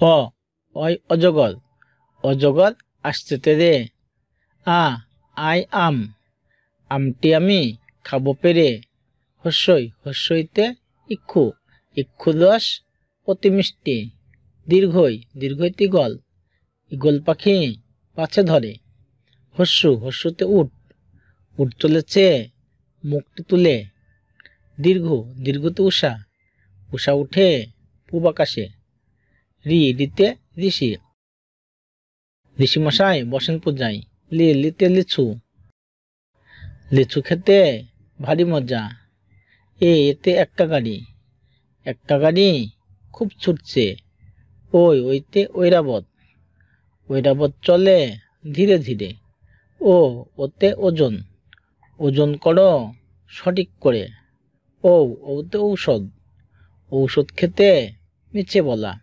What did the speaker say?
অ অয় অজগর, অজগর আসছে তেরে। আ আই আম, আমটি আমি খাবো পেরে। হস্যই, হস্যইতে ইক্ষু, ইক্ষু রস অতি মিষ্টি। দীর্ঘই, দীর্ঘইতে ইগল, ইগল পাখি পাছে ধরে। হস্যু, হস্যুতে উট, উট চলেছে মুখটি তুলে। দীর্ঘ, দীর্ঘতে উষা, উষা উঠে পূব আকাশে। রি, রিতে ঋষি, ঋষিমশাই বসেন পূজায়। লি, লিতে লিচু, লিচু খেতে ভারী মজা। এতে একটা গাড়ি, একটা গাড়ি খুব ছুটছে। ওই, ওইতে ঐরাবত, ঐরাবত চলে ধীরে ধীরে। ও, ওতে ওজন, ওজন করো সঠিক করে। ও, ওতে ঔষধ, ঔষধ খেতে মিছে বলা।